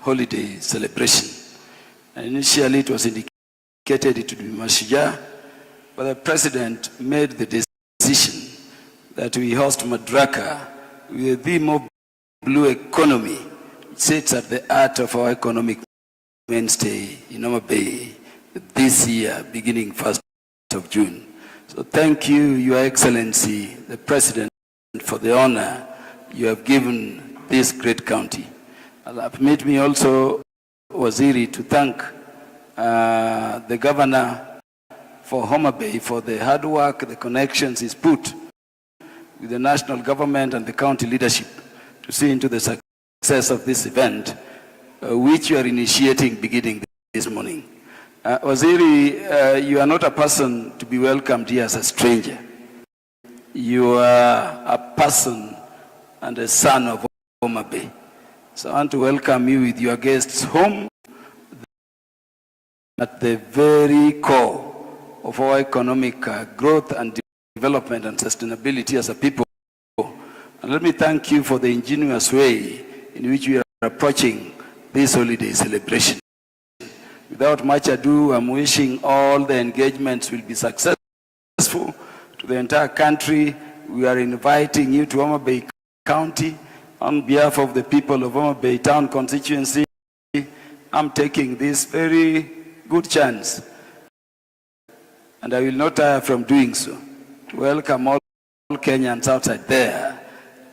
holiday celebration. And initially it was indicated it would be Mashujaa, but the President made the decision that we host Madaraka with the more blue economy. It sits at the heart of our economic mainstay in Homa Bay this year, beginning 1st of June. So thank you, Your Excellency, the President, for the honor you have given this great county. Permit me also, Waziri, to thank the Governor for Homa Bay for the hard work, the connections he's put with the national government and the county leadership to see into the success of this event, which you are initiating beginning this morning. Waziri, you are not a person to be welcomed here as a stranger. You are a person and a son of Homa Bay. So I want to welcome you with your guests home at the very core of our economic growth and development and sustainability as a people. And let me thank you for the ingenious way in which we are approaching this holiday celebration. Without much ado, I'm wishing all the engagements will be successful to the entire country. We are inviting you to Homa Bay County on behalf of the people of Homa Bay Town constituency. I'm taking this very good chance, and I will not tire from doing so, to welcome all Kenyans outside there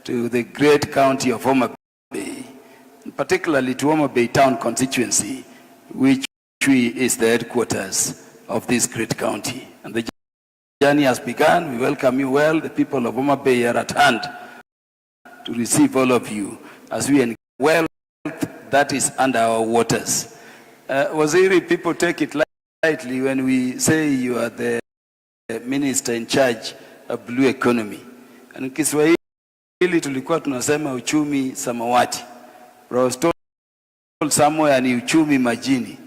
to the great county of Homa Bay, and particularly to Homa Bay Town constituency, which is the headquarters of this great county. And the journey has begun. We welcome you well. The people of Homa Bay are at hand to receive all of you as we enjoy wealth that is under our waters. Waziri, people take it lightly when we say you are the minister in charge of blue economy. And Kiswahili tulikuwa tunasema uchumi samawati. But I was told somewhere ni uchumi majini.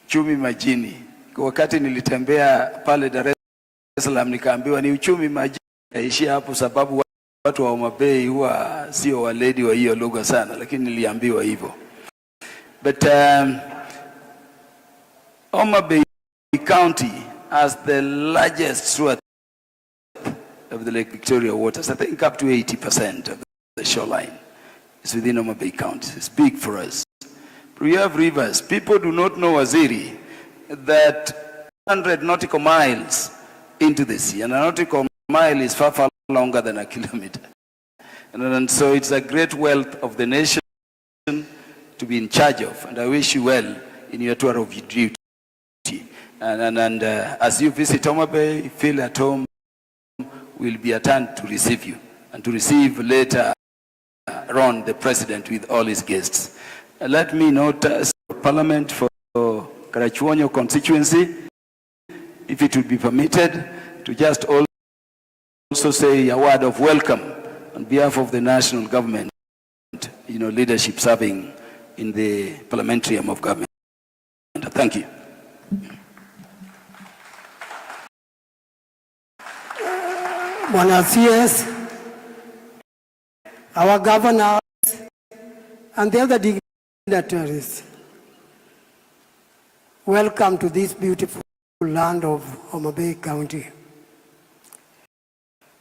Uchumi majini. Kwa wakati nilitembea pale Dar es Salaam nikaambiwa ni uchumi majini. Naishia hapo sababu watu wa Homa Bay huwa sio waledi wa hiyo lugha sana, lakini niliambiwa hivyo. But Homa Bay County has the largest swath of the Lake Victoria waters. I think up to 80% of the shoreline is within Homa Bay County. It's big for us. But we have rivers. People do not know, Waziri, that 100 nautical miles into the sea, and a nautical mile is far, far longer than a kilometer. And so it's a great wealth of the nation to be in charge of, and I wish you well in your tour of duty. And as you visit Homa Bay, feel at home. We'll be at hand to receive you, and to receive later on the President with all his guests. Let me note Parliament for Karachuonyo constituency, if it would be permitted, to just also say a word of welcome on behalf of the national government, leadership serving in the parliamentary arm of government. Thank you. Buenos dias, our governors and the other dignitaries. Welcome to this beautiful land of Homa Bay County.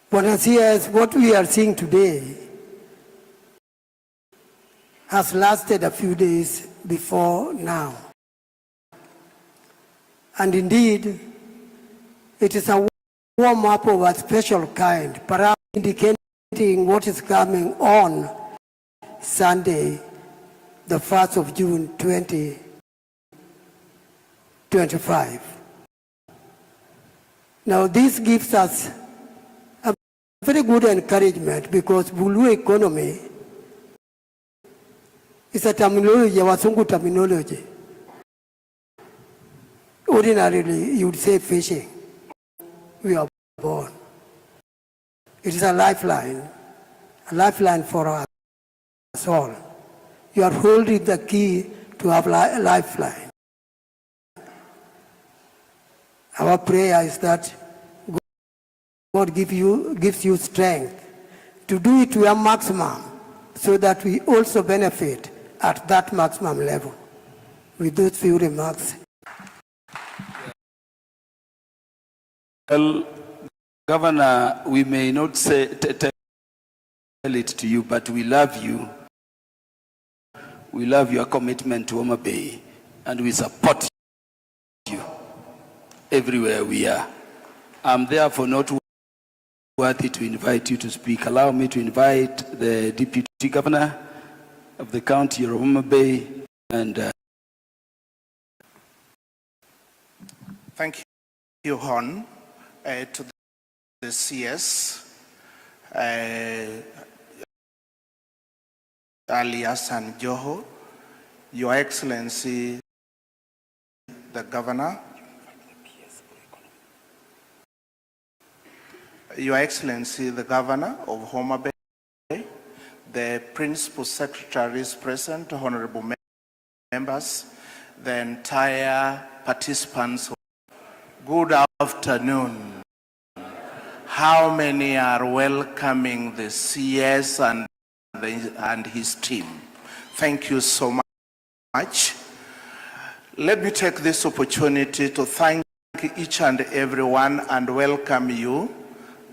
Buenos dias, what we are seeing today has lasted a few days before now. And indeed, it is a warm-up of a special kind, perhaps indicating what is coming on Sunday, the 1st of June 2025. Now this gives us a very good encouragement, because blue economy is a terminology, a Wasungu terminology. Ordinarily, you would say fishing. We are born. It is a lifeline for us all. You are holding the key to have a lifeline. Our prayer is that God gives you strength to do it to your maximum, so that we also benefit at that maximum level. With those few remarks. Well, Governor, we may not say tell it to you, but we love you. We love your commitment to Homa Bay, and we support you everywhere we are. I'm therefore not worthy to invite you to speak. Allow me to invite the Deputy Governor of the County of Homa Bay and Thank you, Hon, to the CS, alias and Joho, Your Excellency, the Governor, Your Excellency, the Governor of Homa Bay, the Principal Secretaries present, honorable members, the entire participants. Good afternoon. How many are welcoming the CS and his team? Thank you so much. Let me take this opportunity to thank each and everyone and welcome you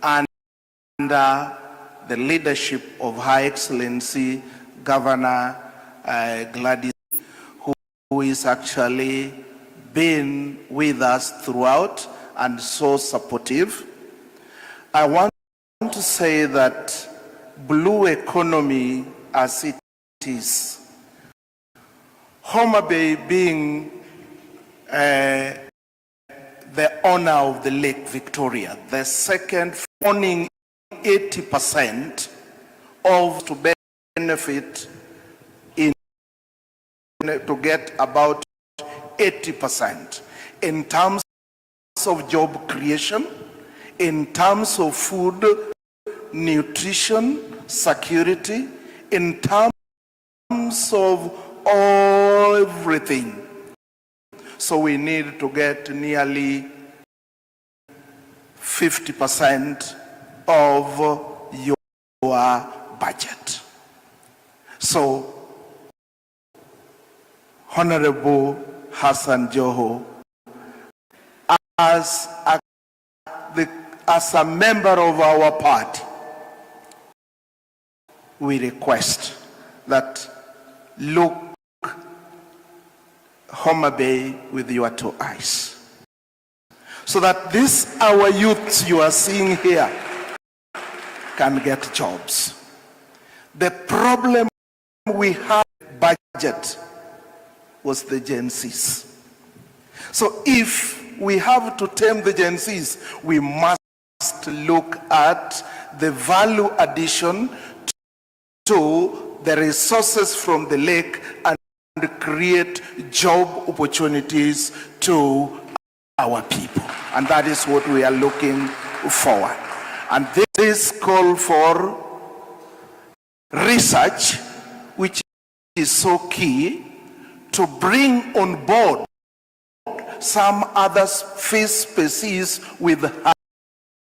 under the leadership of High Excellency Governor Gladys, who is actually been with us throughout and so supportive. I want to say that blue economy as it is, Homa Bay being the owner of the Lake Victoria, the second, owning 80% of to benefit in to get about 80% in terms of job creation, in terms of food, nutrition, security, in terms of everything. So we need to get nearly 50% of your budget. So, Honorable Hassan Joho, as a member of our party, we request that look Homa Bay with your two eyes, so that this our youths you are seeing here can get jobs. The problem we have budget was the Gen Zs. So if we have to tame the Gen Zs, we must look at the value addition to the resources from the lake and create job opportunities to our people. And that is what we are looking forward. And this call for research, which is so key, to bring on board some other fish species with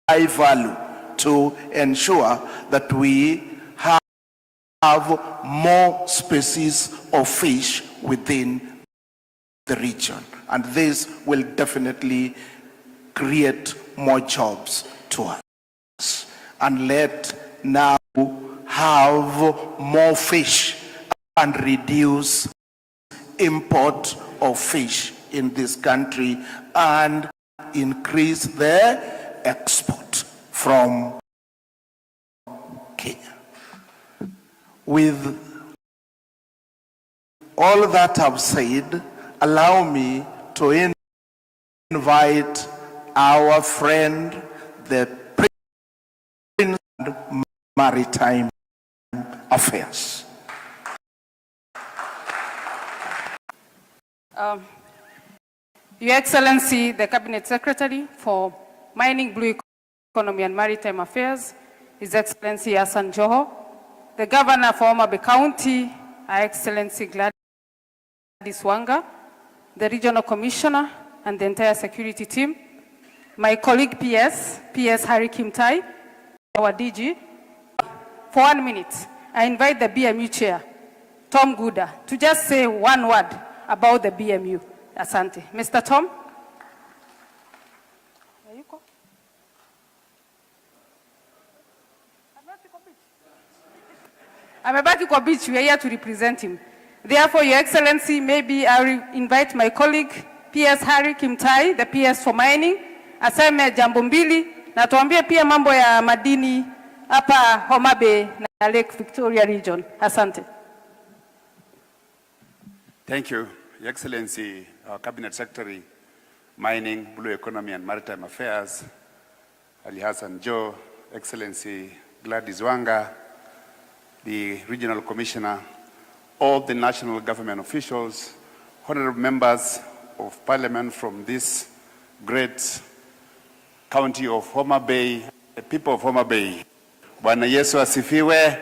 high value to ensure that we have more species of fish within the region. And this will definitely create more jobs to us. And let now have more fish and reduce import of fish in this country and increase their export from Kenya. With all that I've said, allow me to invite our friend, the Prince of Maritime Affairs. Your Excellency, the Cabinet Secretary for Mining, Blue Economy and Maritime Affairs, His Excellency Hassan Joho, the Governor for Homa Bay County, Her Excellency Gladys Wanga, the Regional Commissioner and the entire security team, my colleague PS Harry Kimtai, our DG, for 1 minute. I invite the BMU chair, Tom Guda, to just say one word about the BMU. Asante. Mr. Tom? Amebaki kwa beach, we are here to represent him. Therefore, Your Excellency, maybe I will invite my colleague, PS Harry Kimtai, the PS for mining, aseme jambo mbili, na tuambie pia mambo ya madini hapa Homa Bay na Lake Victoria region. Asante. Thank you, Your Excellency, our Cabinet Secretary, Mining, Blue Economy and Maritime Affairs, Ali Hassan Joe, Excellency Gladys Wanga, the Regional Commissioner, all the national government officials, honorable members of Parliament from this great county of Homa Bay, the people of Homa Bay. Bwana Yesu asifiwe.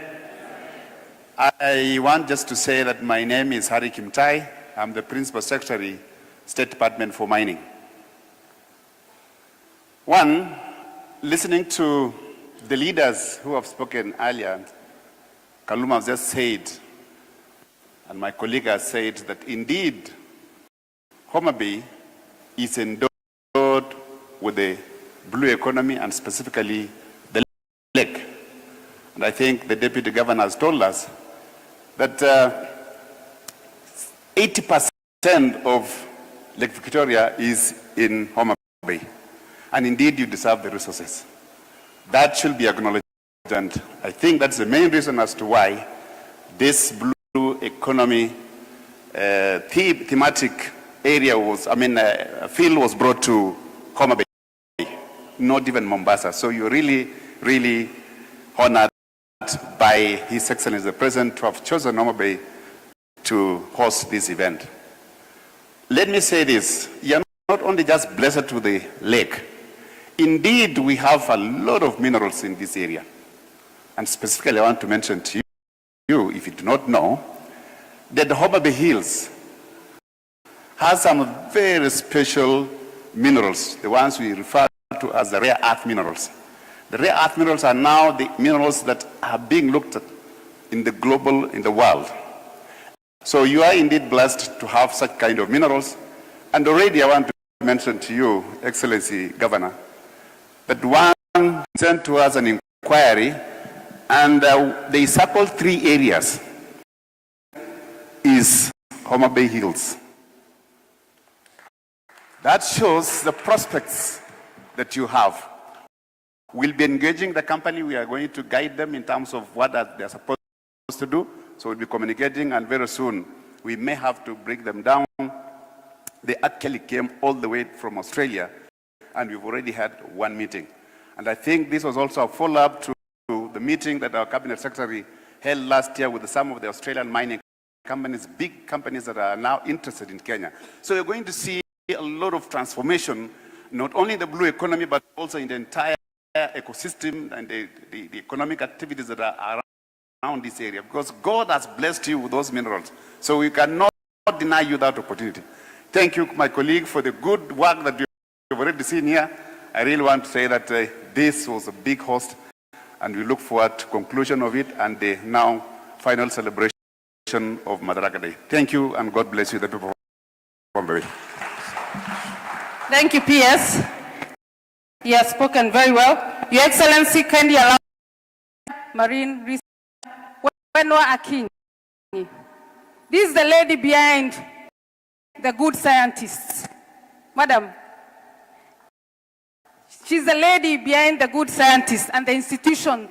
I want just to say that my name is Harry Kimtai. I'm the Principal Secretary, State Department for Mining. One, listening to the leaders who have spoken earlier, Kaluma has just said, and my colleague has said, that indeed Homa Bay is endowed with the blue economy and specifically the lake. And I think the Deputy Governor has told us that 80% of Lake Victoria is in Homa Bay. And indeed you deserve the resources. That should be acknowledged. And I think that's the main reason as to why this blue economy thematic area was, field was brought to Homa Bay, not even Mombasa. So you're really, really honored by His Excellency the President to have chosen Homa Bay to host this event. Let me say this, you're not only just blessed with the lake. Indeed, we have a lot of minerals in this area. And specifically, I want to mention to you, if you do not know, that the Homa Bay Hills has some very special minerals, the ones we refer to as the rare earth minerals. The rare earth minerals are now the minerals that are being looked at in the world. So you are indeed blessed to have such kind of minerals. And already I want to mention to you, Excellency Governor, that one sent to us an inquiry, and they circled 3 areas, is Homa Bay Hills. That shows the prospects that you have. We'll be engaging the company. We are going to guide them in terms of what they're supposed to do. So we'll be communicating, and very soon we may have to break them down. They actually came all the way from Australia, and we've already had one meeting. And I think this was also a follow-up to the meeting that our Cabinet Secretary held last year with some of the Australian mining companies, big companies that are now interested in Kenya. So you're going to see a lot of transformation, not only in the blue economy, but also in the entire ecosystem and the economic activities that are around this area, because God has blessed you with those minerals. So we cannot deny you that opportunity. Thank you, my colleague, for the good work that you've already seen here. I really want to say that this was a big host, and we look forward to conclusion of it and the now final celebration of Madaraka Day. Thank you, and God bless you, the people of Mboya. Thank you, PS. He has spoken very well. Your Excellency, kindly allow Marine Research. Wenwa Akinyi. This is the lady behind the good scientists. Madam, she's the lady behind the good scientists and the institution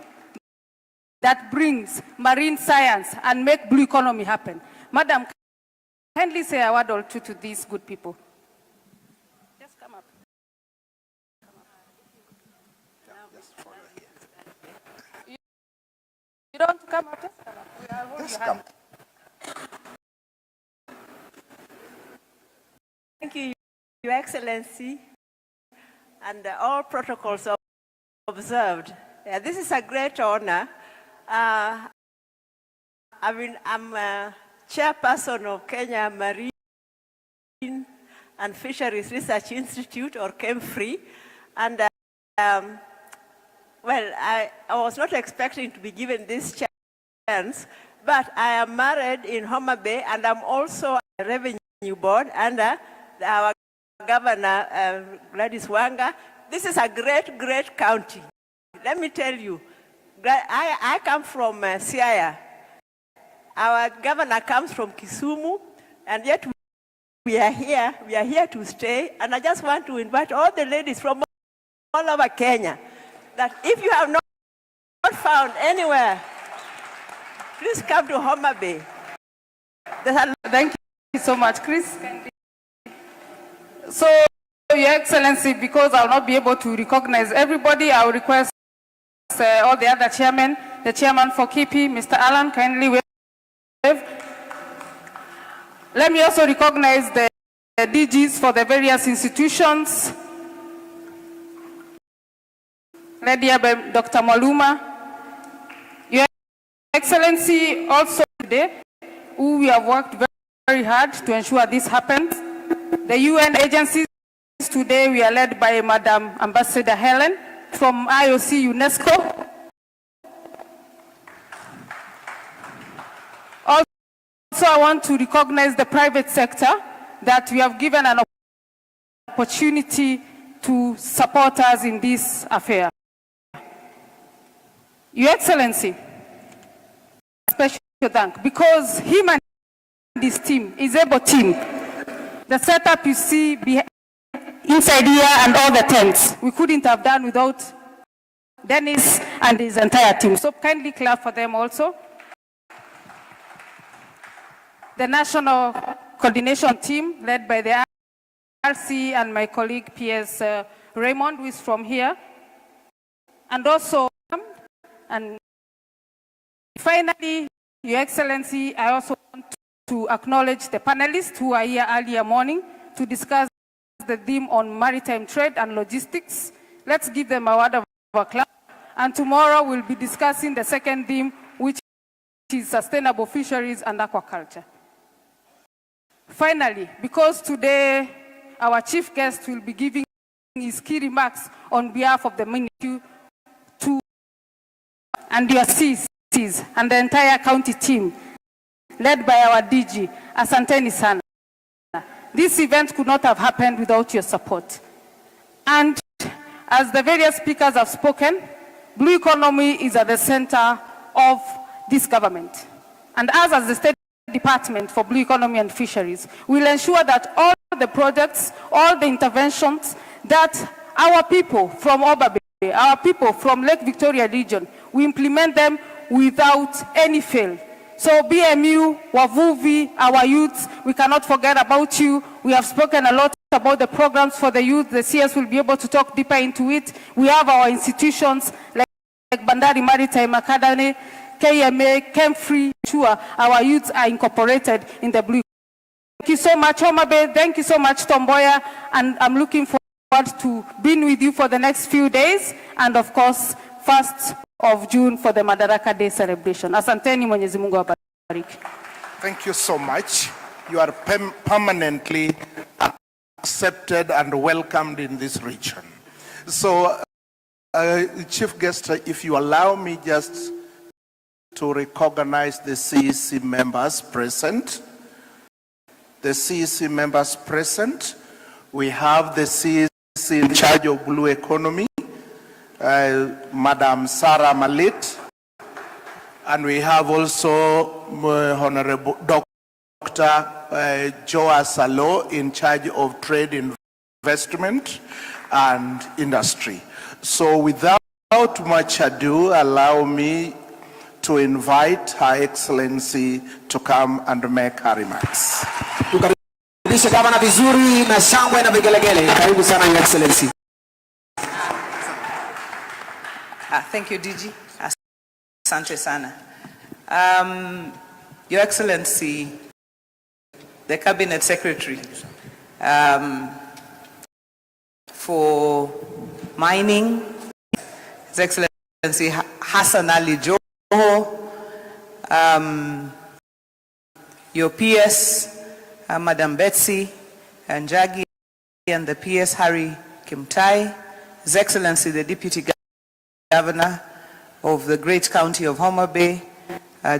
that brings marine science and make blue economy happen. Madam, kindly say a word or two to these good people. Just come up. You don't want to come up? Just come up. We are holding your hand. Thank you, Your Excellency, and all protocols observed. This is a great honor. I'm a chairperson of Kenya Marine and Fisheries Research Institute, or KEMFRI, and well, I was not expecting to be given this but I am married in Homa Bay, and I'm also a revenue board under our governor, Gladys Wanga. This is a great, great county. Let me tell you, I come from Siaya. Our governor comes from Kisumu, and yet we are here to stay. And I just want to invite all the ladies from all over Kenya that if you have not found anywhere, please come to Homa Bay. Thank you so much, Chris. So, Your Excellency, because I will not be able to recognize everybody, I will request all the other chairmen, the chairman for KP, Mr. Alan, kindly wave. Let me also recognize the DGs for the various institutions, led here by Dr. Maluma. Your Excellency, also today, who we have worked very hard to ensure this happens. The UN agencies, today we are led by Madam Ambassador Helen from IOC UNESCO. Also, I want to recognize the private sector that we have given an opportunity to support us in this affair. Your Excellency, special thank, because him and his team is able team. The setup you see inside here and all the tents, we couldn't have done without Dennis and his entire team. So kindly clap for them also. The national coordination team led by the RC and my colleague PS Raymond, who is from here. And also, and finally, Your Excellency, I also want to acknowledge the panelists who are here earlier morning to discuss the theme on maritime trade and logistics. Let's give them a word of applause. And tomorrow we'll be discussing the second theme, which is sustainable fisheries and aquaculture. Finally, because today our chief guest will be giving his key remarks on behalf of the Ministry to and your CCs and the entire county team, led by our DG, Asanteni Sana. This event could not have happened without your support. And as the various speakers have spoken, blue economy is at the center of this government. And us as the State Department for Blue Economy and Fisheries will ensure that all the projects, all the interventions that our people from Oba Bay, our people from Lake Victoria region, we implement them without any fail. So BMU, Wavuvi, our youths, we cannot forget about you. We have spoken a lot about the programs for the youth. The CS will be able to talk deeper into it. We have our institutions like Bandari Maritime Academy, KMA, Kemfree, sure our youths are incorporated in the blue. Thank you so much, Homa Bay. Thank you so much, Mboya. And I'm looking forward to being with you for the next few days. And of course, 1st of June for the Madaraka Day celebration. Asanteni, Mwenyezi Mungu awabariki. Thank you so much. You are permanently accepted and welcomed in this region. So, Chief Guest, if you allow me just to recognize the CEC members present. The CEC members present. We have the CEC in charge of blue economy, Madam Sarah Malit, and we have also Honorable Dr. Joa Salo in charge of trade, investment, and industry. So without much ado, allow me to invite Her Excellency to come and make her remarks. Tukaribishe gavana vizuri na shangwe na vigelegele. Karibu sana Your Excellency. Thank you, DG. Asante sana. Your Excellency, the Cabinet Secretary for Mining, His Excellency Hassan Ali Joho, your PS, Madam Betsy Njagi, and the PS Harry Kimtai, His Excellency the Deputy Governor of the great county of Homa Bay,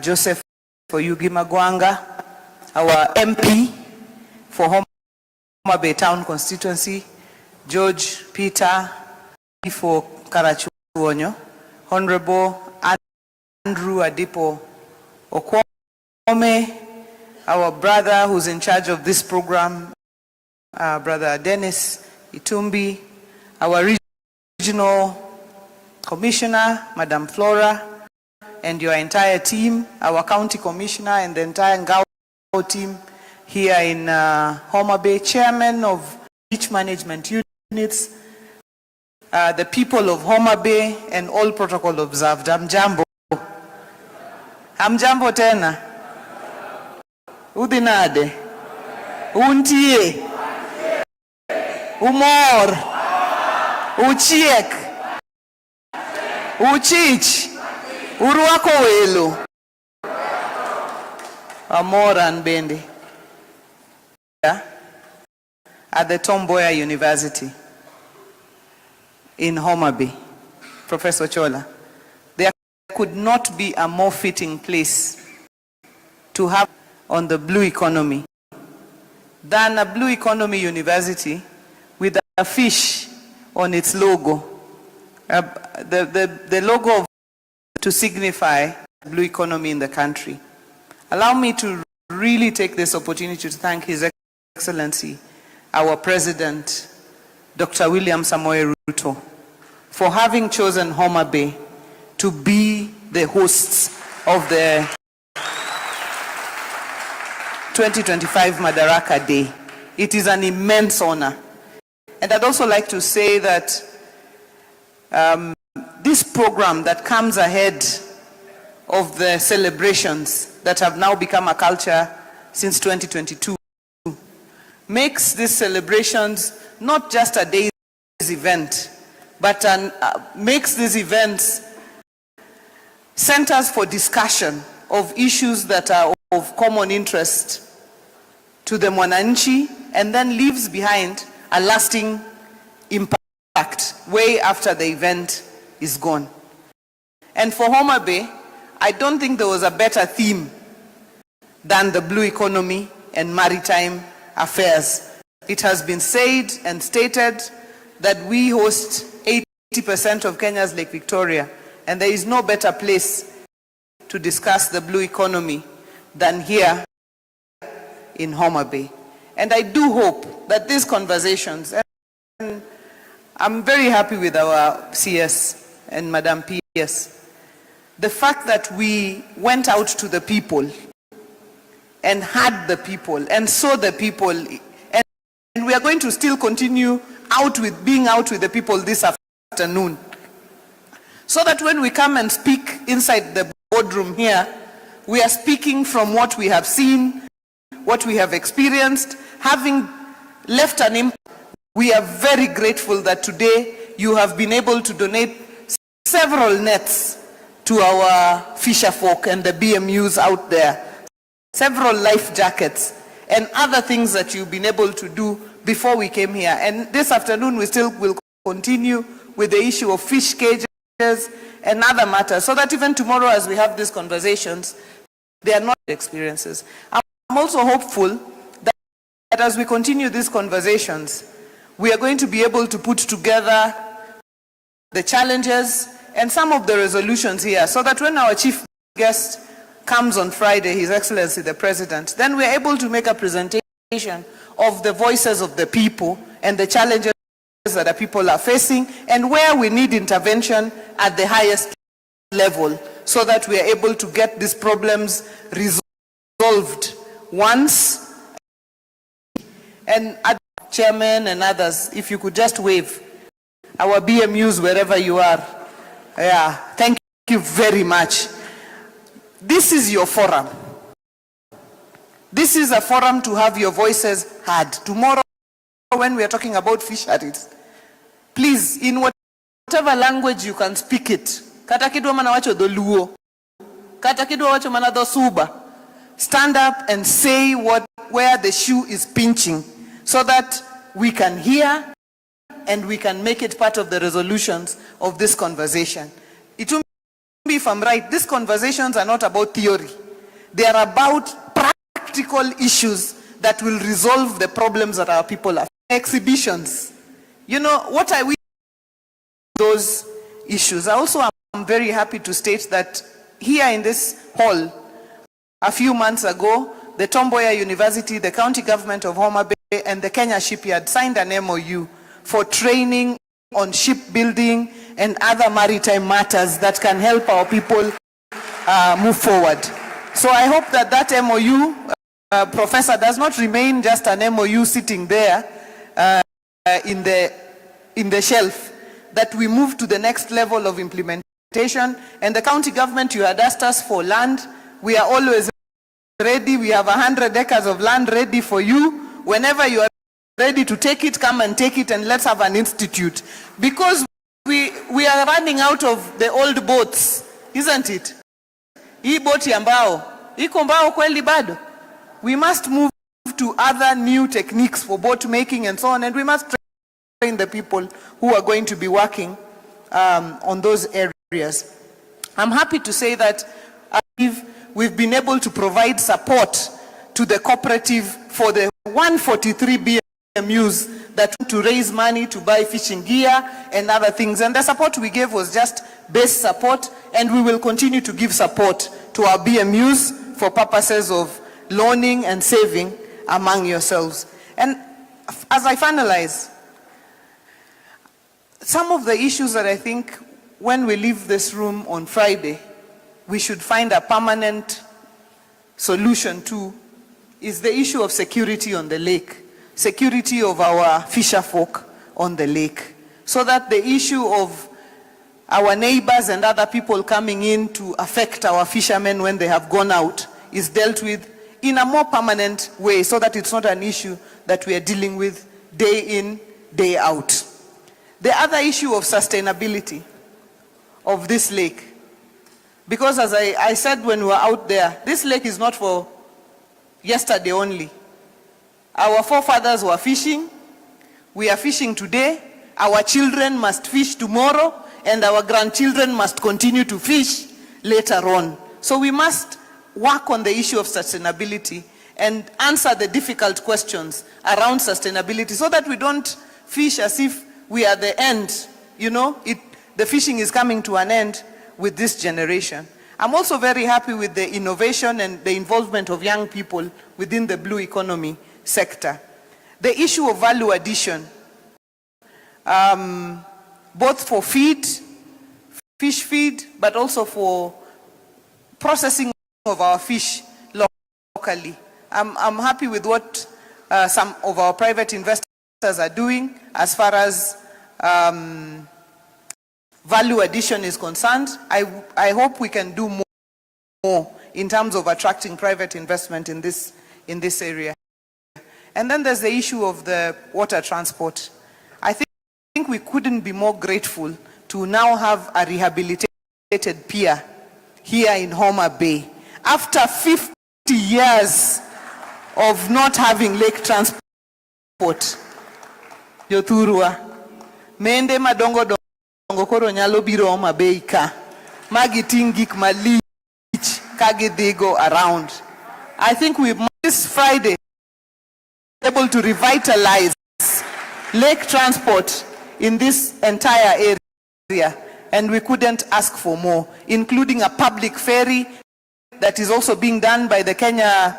Joseph Oyugi Magwanga, our MP for Homa Bay Town constituency, George Peter for Karachuonyo, Honorable Andrew Adipo Okwome, our brother who's in charge of this program, Brother Dennis Itumbi, our regional commissioner, Madam Flora, and your entire team, our county commissioner and the entire Ngao team here in Homa Bay, chairman of each management units, the people of Homa Bay, and all protocol observed. Amjambo. Amjambo tena. Udinade. Untie. Umor. Uchiek. Uchich. Uruako welu. Amor and Bendi. At the Mboya University in Homa Bay, Professor Chola, there could not be a more fitting place to have on the blue economy than a blue economy university with a fish on its logo. The logo of, to signify blue economy in the country. Allow me to really take this opportunity to thank His Excellency, our President, Dr. William Samoei Ruto, for having chosen Homa Bay to be the hosts of the 2025 Madaraka Day. It is an immense honor. And I'd also like to say that this program that comes ahead of the celebrations that have now become a culture since 2022 makes these celebrations not just a day's event, but makes these events centers for discussion of issues that are of common interest to the mwananchi, and then leaves behind a lasting impact way after the event is gone. And for Homa Bay, I don't think there was a better theme than the blue economy and maritime affairs. It has been said and stated that we host 80% of Kenya's Lake Victoria, and there is no better place to discuss the blue economy than here in Homa Bay. And I do hope that these conversations, and I'm very happy with our CS and Madam PS, the fact that we went out to the people and heard the people and saw the people, and we are going to still continue being out with the people this afternoon, so that when we come and speak inside the boardroom here, we are speaking from what we have seen, what we have experienced, having left an impact. We are very grateful that today you have been able to donate several nets to our fisher folk and the BMUs out there, several life jackets and other things that you've been able to do before we came here. And this afternoon we still will continue with the issue of fish cages and other matters, so that even tomorrow as we have these conversations, they are not experiences. I'm also hopeful that as we continue these conversations, we are going to be able to put together the challenges and some of the resolutions here, so that when our chief guest comes on Friday, His Excellency the President, then we are able to make a presentation of the voices of the people and the challenges that the people are facing, and where we need intervention at the highest level, so that we are able to get these problems resolved once. And Chairman and others, if you could just wave, our BMUs wherever you are. Yeah, thank you very much. This is your forum. This is a forum to have your voices heard. Tomorrow, when we are talking about fisheries, please, in whatever language you can speak it, kata kidwa mana wacho dholuo, kata kidwa wacho mana dhosuba, stand up and say where the shoe is pinching, so that we can hear and we can make it part of the resolutions of this conversation. Itumbi me if I'm right, these conversations are not about theory. They are about practical issues that will resolve the problems that our people have. Exhibitions. You know, what are we those issues? I also am very happy to state that here in this hall, a few months ago, the Mboya University, the county government of Homa Bay, and the Kenya Shipyard signed an MOU for training on shipbuilding and other maritime matters that can help our people move forward. So I hope that that MOU, Professor, does not remain just an MOU sitting there in the shelf, that we move to the next level of implementation. And the county government, you had asked us for land. We are always ready. We have 100 acres of land ready for you. Whenever you are ready to take it, come and take it, and let's have an institute. Because we are running out of the old boats, isn't it? Hii boti ambao, iko mbao kweli bado. We must move to other new techniques for boat making and so on, and we must train the people who are going to be working on those areas. I'm happy to say that we've been able to provide support to the cooperative for the 143 BMUs that want to raise money to buy fishing gear and other things. And the support we gave was just base support, and we will continue to give support to our BMUs for purposes of loaning and saving among yourselves. And as I finalize, some of the issues that I think when we leave this room on Friday, we should find a permanent solution to is the issue of security on the lake, security of our fisher folk on the lake, so that the issue of our neighbors and other people coming in to affect our fishermen when they have gone out is dealt with in a more permanent way, so that it's not an issue that we are dealing with day in, day out. The other issue of sustainability of this lake, because as I said when we were out there, this lake is not for yesterday only. Our forefathers were fishing, we are fishing today, our children must fish tomorrow, and our grandchildren must continue to fish later on. So we must work on the issue of sustainability and answer the difficult questions around sustainability, so that we don't fish as if we are the end. You know, the fishing is coming to an end with this generation. I'm also very happy with the innovation and the involvement of young people within the blue economy sector. The issue of value addition, both for feed, fish feed, but also for processing of our fish locally. I'm happy with what some of our private investors are doing as far as value addition is concerned. I hope we can do more in terms of attracting private investment in this area. And then there's the issue of the water transport. I think we couldn't be more grateful to now have a rehabilitated pier here in Homa Bay. After 50 years of not having lake transport, Yothurwa, mende madongo dongo koro nyalo biro Homa Bay ka, magiting gik malich kagidhi go around. I think we this Friday able to revitalize lake transport in this entire area, and we couldn't ask for more, including a public ferry that is also being done by the Kenya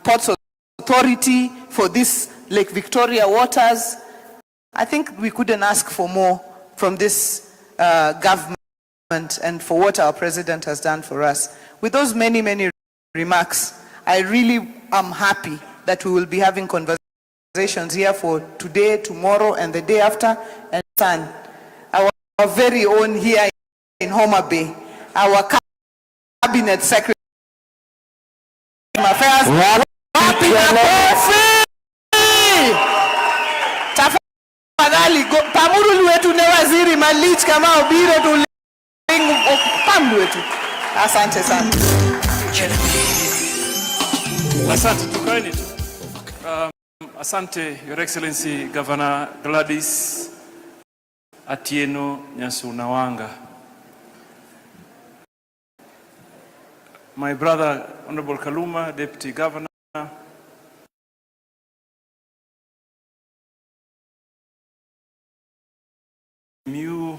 Ports Authority for this Lake Victoria waters. I think we couldn't ask for more from this government and for what our president has done for us. With those many, many remarks, I really am happy that we will be having conversations here for today, tomorrow, and the day after. And son, our very own here in Homa Bay, our cabinet secretary affairs. Tafadhali pamuru wetu ne waziri malich kama obiro tu pamuru wetu. Asante sana. Asante, tukaeni tu. Asante, Your Excellency Governor Gladys Atieno Nyasuna Wanga. my brother, Honorable Kaluma, Deputy Governor, Miu,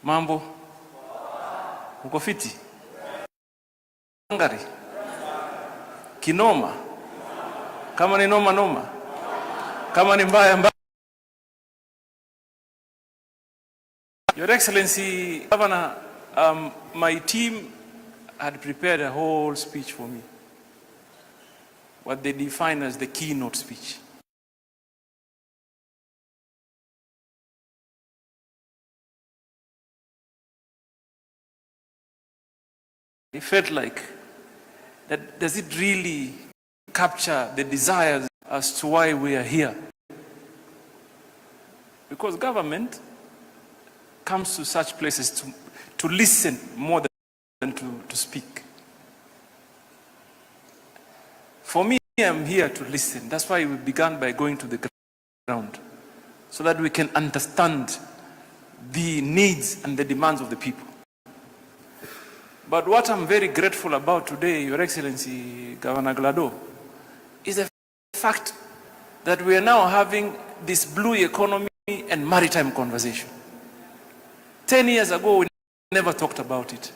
mambo, uko fiti? Ngari, kinoma, kama ni noma noma, kama ni mbaya mbaya. Your Excellency, Governor, my team had prepared a whole speech for me, what they define as the keynote speech. It felt like, that does it really capture the desires as to why we are here? Because government comes to such places to listen more than to speak. For me, I'm here to listen. That's why we began by going to the ground, so that we can understand the needs and the demands of the people. But what I'm very grateful about today, Your Excellency Governor Glado, is the fact that we are now having this blue economy and maritime conversation. 10 years ago, we never talked about it.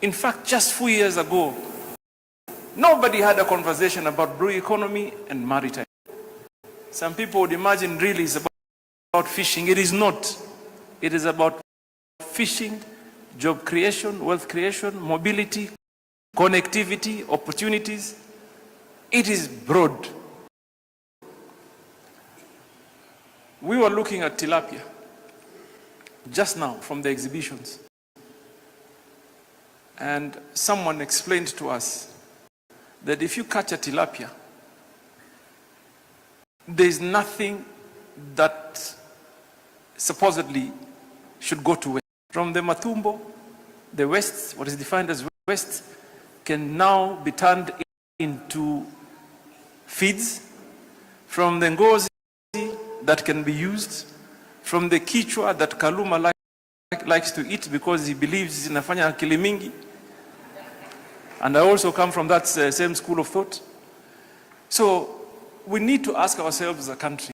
In fact, just 4 years ago, nobody had a conversation about blue economy and maritime. Some people would imagine really it's about fishing. It is not. It is about fishing, job creation, wealth creation, mobility, connectivity, opportunities. It is broad. We were looking at tilapia just now from the exhibitions. And someone explained to us that if you catch a tilapia, there is nothing that supposedly should go to waste. From the Matumbo, the waste, what is defined as waste, can now be turned into feeds. From the Ngozi, that can be used. From the Kichwa, that Kaluma likes to eat because he believes inafanya akili mingi. And I also come from that same school of thought. So we need to ask ourselves as a country,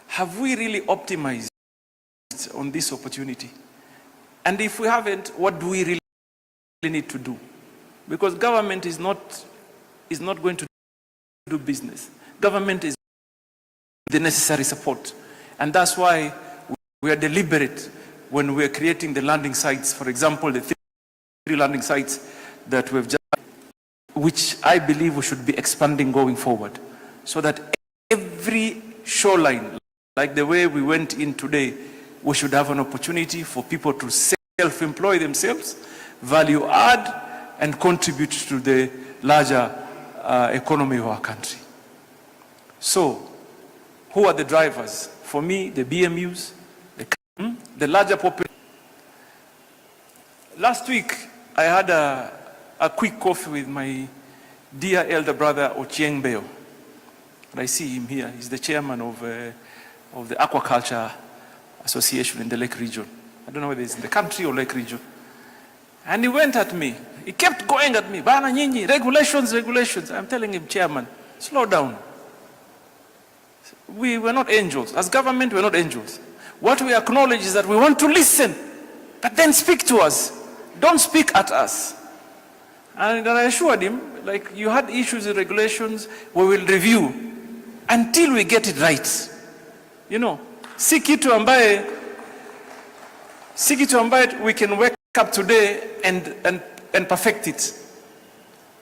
have we really optimized on this opportunity? And if we haven't, what do we really need to do? Because government is not going to do business. Government is the necessary support. And that's why we are deliberate when we are creating the landing sites. For example, the three landing sites that we've just, which I believe we should be expanding going forward, so that every shoreline, like the way we went in today, we should have an opportunity for people to self-employ themselves, value add, and contribute to the larger economy of our country. So, who are the drivers? For me, the BMUs, the larger population. Last week, I had a quick coffee with my dear elder brother, Ochieng Beo. And I see him here. He's the chairman of the Aquaculture Association in the Lake Region. I don't know whether it's in the country or Lake Region. And he went at me. He kept going at me. Bana nyinyi, regulations, regulations. I'm telling him, chairman, slow down. We were not angels. As government, we're not angels. What we acknowledge is that we want to listen, but then speak to us. Don't speak at us. And I assured him, like, you had issues with regulations, we will review until we get it right. You know, si kitu ambaye we can wake up today and perfect it.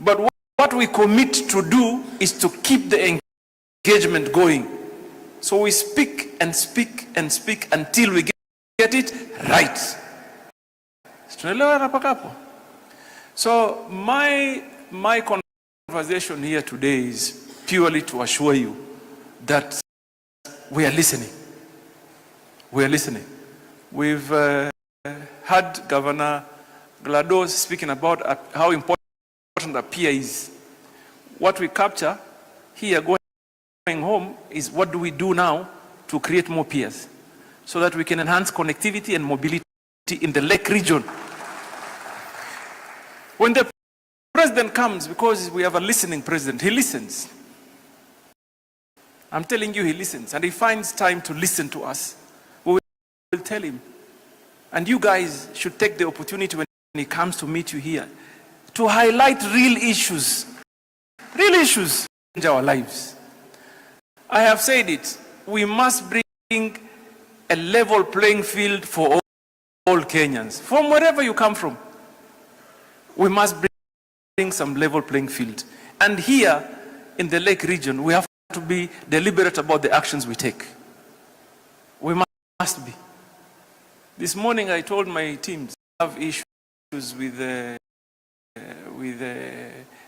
But what we commit to do is to keep the engagement going. So we speak and speak and speak until we get it right. So my conversation here today is purely to assure you that we are listening. We are listening. We've had Governor Glado speaking about how important a peer is. What we capture here going home is what do we do now to create more peers so that we can enhance connectivity and mobility in the Lake region. When the president comes, because we have a listening president, he listens. I'm telling you, he listens, and he finds time to listen to us. We will tell him. And you guys should take the opportunity when he comes to meet you here to highlight real issues in our lives. I have said it, we must bring a level playing field for all Kenyans, from wherever you come from. We must bring some level playing field. And here in the Lake region, we have to be deliberate about the actions we take. We must be. This morning I told my teams I have issues with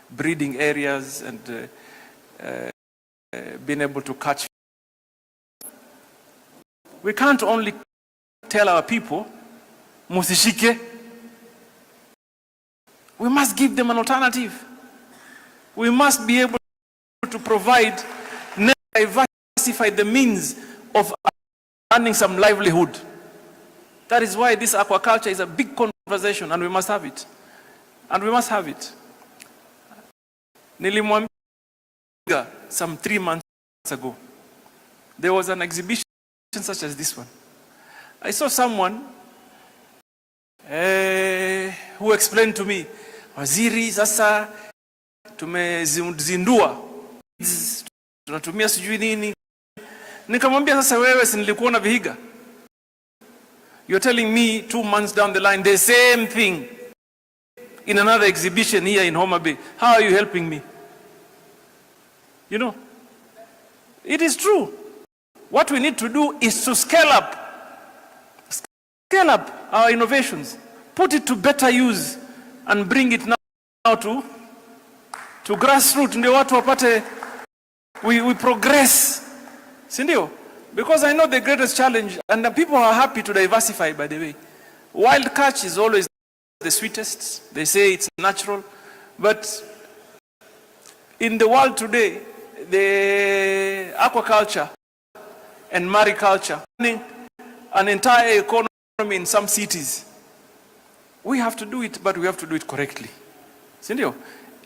breeding areas and being able to catch. We can't only tell our people, musishike. We must give them an alternative. We must be able to provide, diversify the means of earning some livelihood. That is why this aquaculture is a big conversation, and we must have it. And we must have it. Nilimwambia some 3 months ago, there was an exhibition such as this one. I saw someone who explained to me, Waziri, sasa tumezindua, tunatumia sijui nini. Nikamwambia sasa wewe si nilikuona Vihiga? You're telling me 2 months down the line the same thing in another exhibition here in Homa Bay. How are you helping me? You know, it is true. What we need to do is to scale up our innovations, put it to better use, and bring it now to grassroots. Ndio watu wapate, we progress. Sindio? Because I know the greatest challenge, and the people are happy to diversify, by the way. Wild catch is always the sweetest. They say it's natural. But in the world today, the aquaculture and mariculture, an entire economy in some cities. We have to do it, but we have to do it correctly. Sindio?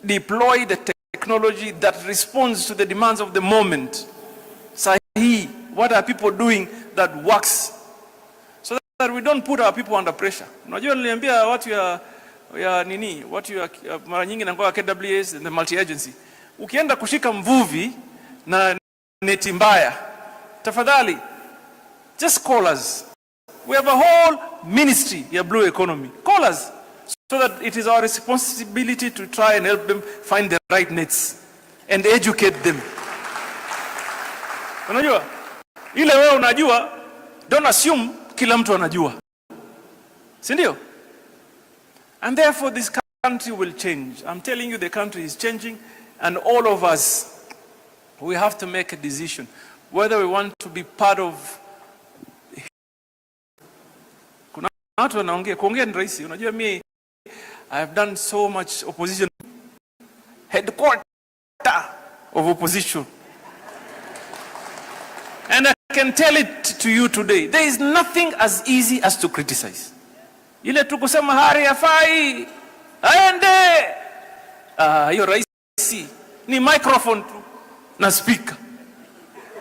Deploy the technology that responds to the demands of the moment. Sahi, what are people doing that works? So that we don't put our people under pressure. Unajua niliambia watu ya nini, watu ya mara nyingi na kwa KWS and the multi-agency. Ukienda kushika mvuvi na neti mbaya, tafadhali, just call us. We have a whole ministry ya blue economy. Call us so that it is our responsibility to try and help them find the right nets and educate them. Unajua? Ile wewe unajua, don't assume kila mtu anajua. Si ndio? And therefore this country will change. I'm telling you, the country is changing, and all of us, we have to make a decision whether we want to be part of. Kuna watu wanaongea, kuongea ni rahisi. Unajua mimi I have done so much opposition, headquarter of opposition. And I can tell it to you today, there is nothing as easy as to criticize. Ile tu kusema hari hafai, aende. Hiyo rahisi. Ni microphone tu na speaker.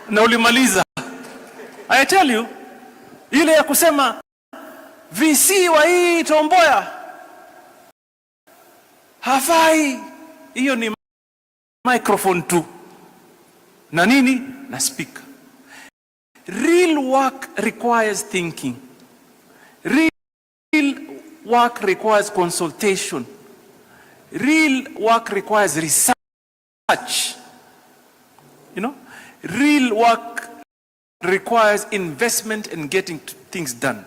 Na ulimaliza. I tell you, ile ya kusema VC wa hii Mboya hafai, hiyo ni microphone tu. Na nini? Na speaker. Real work requires thinking. Real work requires consultation. Real work requires research. You know? Real work requires investment in getting things done.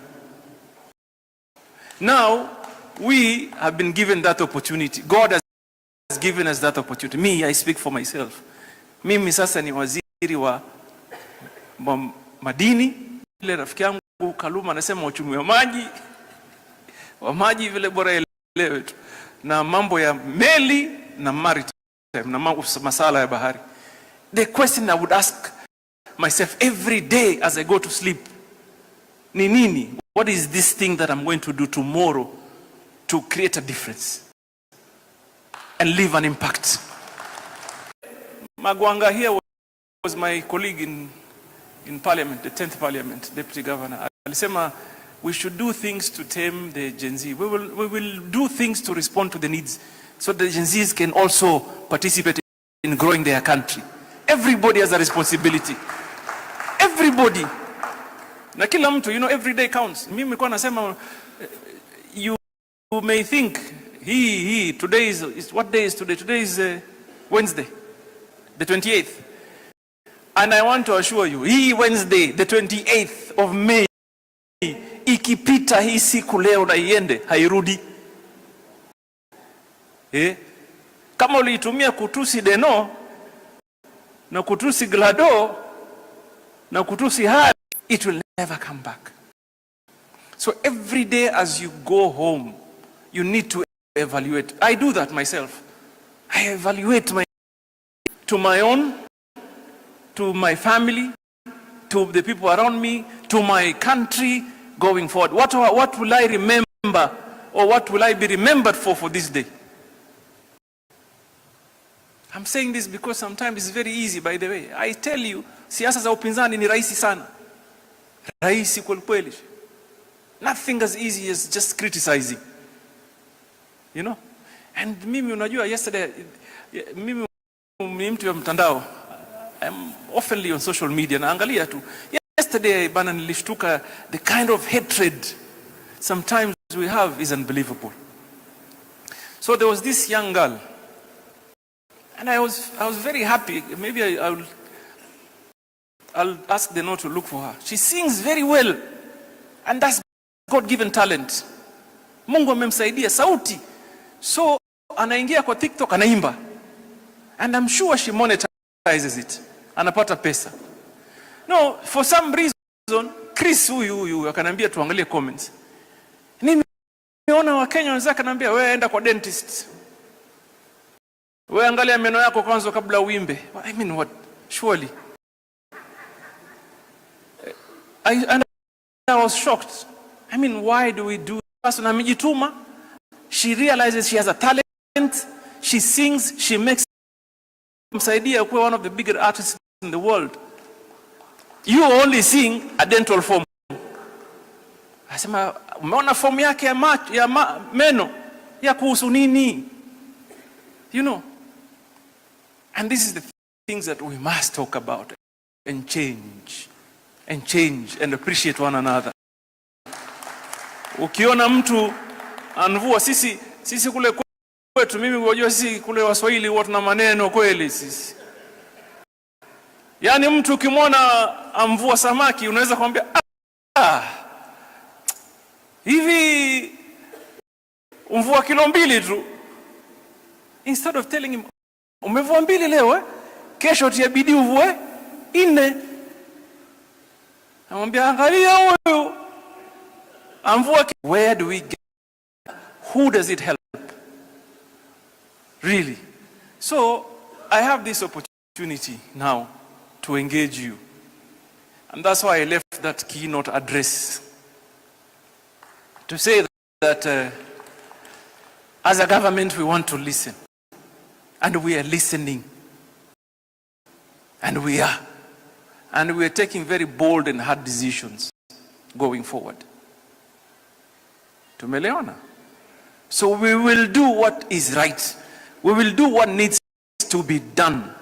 Now, we have been given that opportunity. God has given us that opportunity. Me, I speak for myself. Mimi sasa ni waziri wa madini. Ile rafiki yangu Kaluma anasema uchumi wa maji vile bora elewe tu. Na mambo ya meli na maritime na mambo masala ya bahari. The question I would ask myself every day as I go to sleep, ni nini? What is this thing that I'm going to do tomorrow to create a difference? and leave an impact. Magwanga here was my colleague in parliament, the 10th parliament, deputy governor. Alisema we should do things to tame the Gen Z. We will do things to respond to the needs so the Gen Zs can also participate in growing their country. Everybody has a responsibility. Everybody. Na kila mtu, every day counts. Mimi nilikuwa nasema, you may think, today is what day is today? Today is Wednesday, the 28th. And I want to assure you, Wednesday, the 28th of May, ikipita hii siku leo na iende, hairudi. Kama uliitumia kutusi Deno, na kutusi Glado, na kutusi Hari, it will never come back. So every day as you go home, you need to evaluate. I do that myself. I evaluate to my own, to my family, to the people around me, to my country going forward. What will I remember, or what will I be remembered for this day? I'm saying this because sometimes it's very easy, by the way. I tell you, siasa za upinzani ni rahisi sana. Rahisi kweli. Nothing as easy as just criticizing. And mimi unajua, yesterday, mimi ni mtu wa mtandao. I'm oftenly on social media, na angalia tu. Yesterday, bana nilishtuka, the kind of hatred sometimes we have is unbelievable. So there was this young girl, and I was very happy. Maybe I'll ask the note to look for her. She sings very well, and that's God-given talent. Mungu amemsaidia sauti. So anaingia kwa TikTok anaimba, and I'm sure she monetizes it. Anapata pesa. No, for some reason, Chris huyu akanambia tuangalie comments. Nimeona Wakenya wenzake anambia wewe enda kwa dentist. Wewe angalia meno yako kwanza kabla uimbe. I mean what? Surely. I was shocked. I mean, why do we do this? Amejituma. She realizes she has a talent. She sings. She makes msaidia kuwa one of the bigger artists in the world. You only sing a dental form. Asema, umeona form yake ya meno ya kuhusu nini? And this is the things that we must talk about and change and appreciate one another. Ukiona mtu anvua, sisi kule kwetu, mimi unajua sisi kule Waswahili huwa tuna maneno kweli sisi. Yaani mtu ukimwona amvua samaki unaweza kumwambia hivi umvua kilo 2 tu. Instead of telling him umevua 2 leo kesho utiabidi uvue 4. Amwambia angalia huyu amvua. Where do we get? Who does it help? Really? So I have this opportunity now to engage you. And that's why I left that keynote address. To say that as a government we want to listen. And we are listening. And we are. And we are taking very bold and hard decisions going forward. Tumeleona? So we will do what is right. We will do what needs to be done.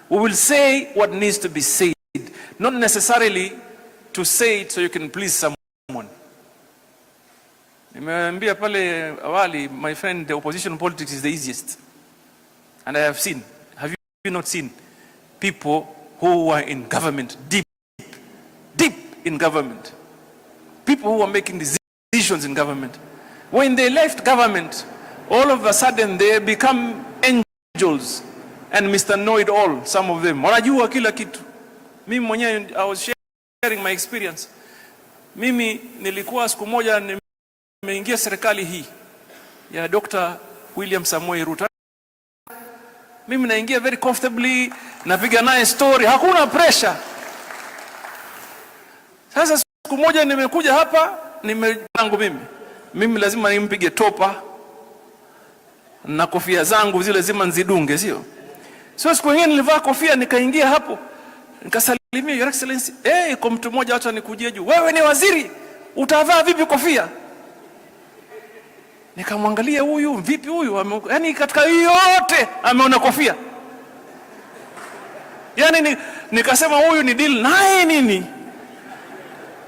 We will say what needs to be said. Not necessarily to say it so you can please someone. Nimeambia pale awali, my friend, the opposition politics is the easiest. And I have seen, have you not seen people who are in government, deep in government, people who are making decisions in government, when they left government, all of a sudden they become angels and Mr. Know-it-all, some of them. Wanajua kila kitu. Mimi mwenyewe, I was sharing my experience. Mimi nilikuwa siku moja nimeingia serikali hii ya Dr. William Samoei Ruto. Mimi naingia very comfortably, napiga naye story, hakuna pressure. Sasa siku moja nimekuja hapa, nimeangu mimi lazima nimpige topa. na kofia zangu zile zima nzidunge, sio? So siku nyingine nilivaa kofia nikaingia hapo, nikasalimia Your Excellency. Kwa mtu mmoja acha nikujie juu, wewe ni waziri, utavaa vipi kofia? Nikamwangalia huyu, vipi huyu? Yaani katika yote ameona kofia. Yaani nikasema huyu ni deal naye nini?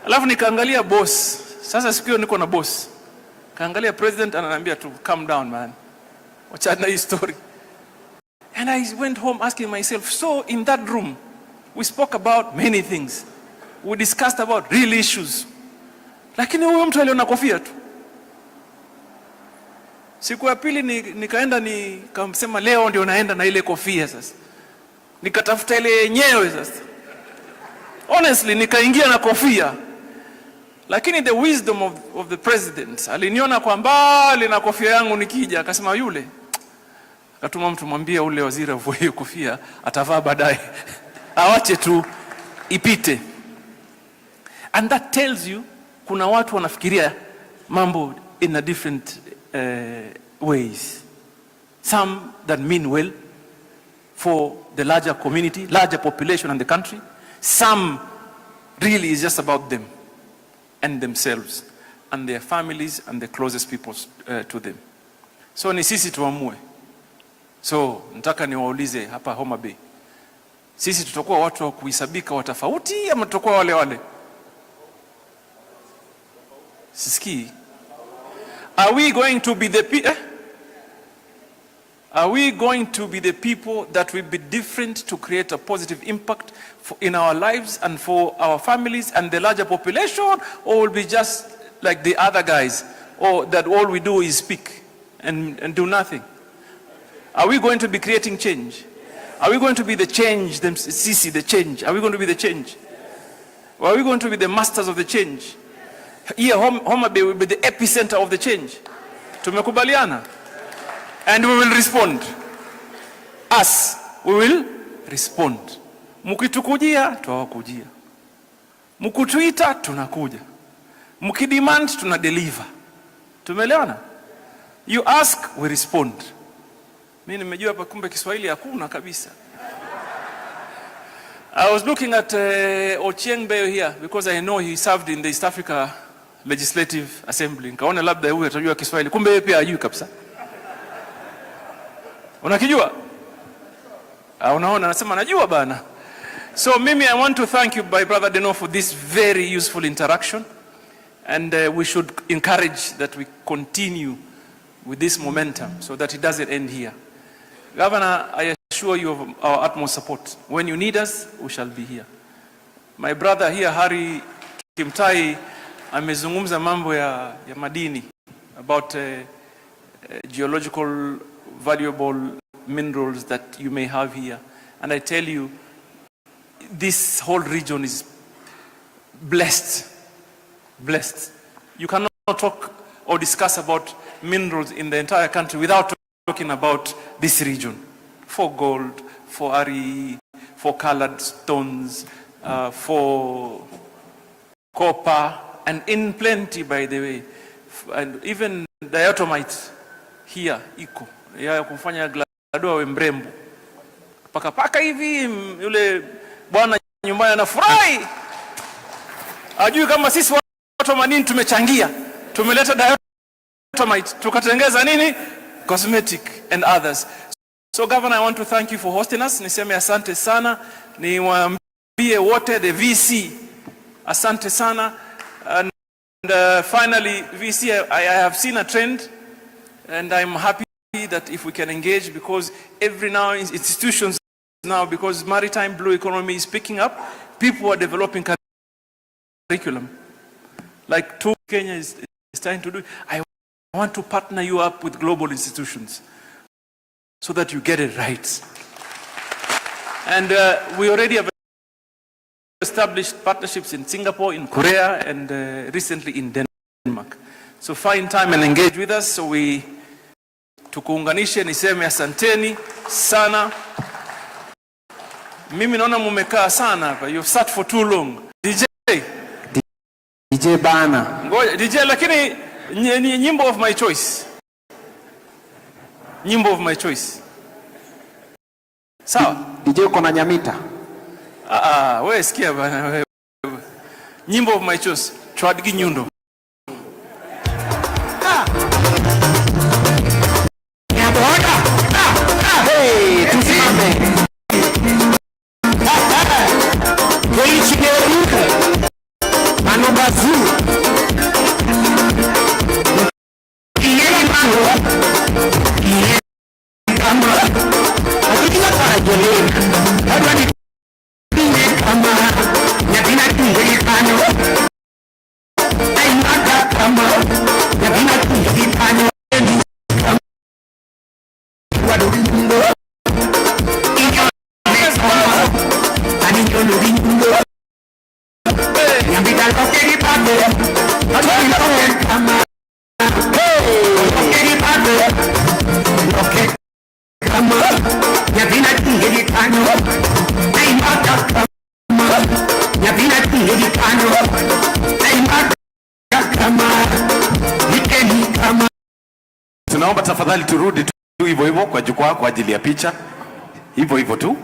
Alafu nikaangalia boss. Sasa siku hiyo niko na boss. Kaangalia president ananiambia tu calm down man. Wacha na hii story. And I went home asking myself, so in that room we spoke about many things. We discussed about real issues. Lakini huyo mtu aliona kofia tu. Siku ya pili nikaenda nikamsema leo ndio naenda na ile kofia sasa. Nikatafuta ile yenyewe sasa. Honestly nikaingia na kofia. Lakini the wisdom of the president, aliniona kwa mbali na kofia yangu nikija, akasema yule. Akatuma mtu mwambie ule waziri avue hiyo kofia, atavaa baadaye. Awache tu ipite. And that tells you kuna watu wanafikiria mambo in a different ways. Some that mean well for the larger community, larger population in the country. Some really is just about them and themselves and their families and the closest people to them. So ni sisi tuamue. So nataka niwaulize hapa Homa Bay, sisi tutakuwa watu wa kuhesabika wa tofauti ama tutakuwa wale wale? Sisikii. Are we going to be the Are we going to be the people that will be different to create a positive impact in our lives and for our families and the larger population, or will be just like the other guys, or that all we do is speak and do nothing? Are we going to be creating change? Are we going to be the change, the change? Are we going to be the change? Or are we going to be the masters of the change? Here, Homa Bay will be the epicenter of the change. Tumekubaliana? And we will respond. Us, we will respond. Mukitukujia, tuwakujia. Mukutuita, tunakuja. Mukidemand, tunadeliver. Tumeelewana? You ask, we respond. Mimi nimejua hapa kumbe Kiswahili hakuna kabisa. I was looking at Ochieng Mboya here because I know he served in the East Africa Legislative Assembly. Nikaona labda huyu atajua Kiswahili. Kumbe yeye pia hajui kabisa. Unakijua? Unaona anasema najua bana. So Mimi, I want to thank you, my brother Deno, for this very useful interaction, and we should encourage that we continue with this momentum so that it doesn't end here. Governor, I assure you of our utmost support. When you need us, we shall be here. My brother here, Harry Kimtai, amezungumza mambo ya madini, about geological valuable minerals that you may have here. And I tell you, this whole region is blessed. Blessed. You cannot talk or discuss about minerals in the entire country without talking about this region. For gold, for RE, for colored stones, for copper, and in plenty, by the way. And even diatomite here, iko. Ya kufanya glado we mrembo. Paka hivi, yule bwana nyumbani anafurahi. Ajui kama sisi watu wa madini tumechangia. Tumeleta diatomite, tukatengeza nini? Cosmetic and others. So Governor, I want to thank you for hosting us. Niseme asante sana. Niwaambie wote the VC. Asante sana. And finally, VC, I have seen a trend, and I'm happy that if we can engage, because every now institutions now, because maritime blue economy is picking up, people are developing curriculum. Like Kenya is trying to do. I want to partner you up with global institutions so that you get it right. And we already have established partnerships in Singapore, in Korea, and recently in Denmark. So find time and engage with us so we tukuunganishe. Niseme asanteni sana. Mimi naona mumekaa sana hapa. You've sat for too long. DJ bana. Ngoja DJ, lakini nyimbo of my choice. Nyimbo of my choice. Sawa? DJ uko na Nyamita. Wewe sikia bana wewe. Nyimbo of my choice. Chwadgi Nyundo. Hey, tusimame. Kweli chigeruka. Manobazu. Yeye mano. Yeye kama. Akija para jole. Hadi ni kama. Nyabina kingi kano. Ai maka kama. Nyabina kingi kano. Tunaomba tafadhali turudi tu hivyo hivyo kwa jukwaa kwa ajili ya picha. Hivyo hivyo tu.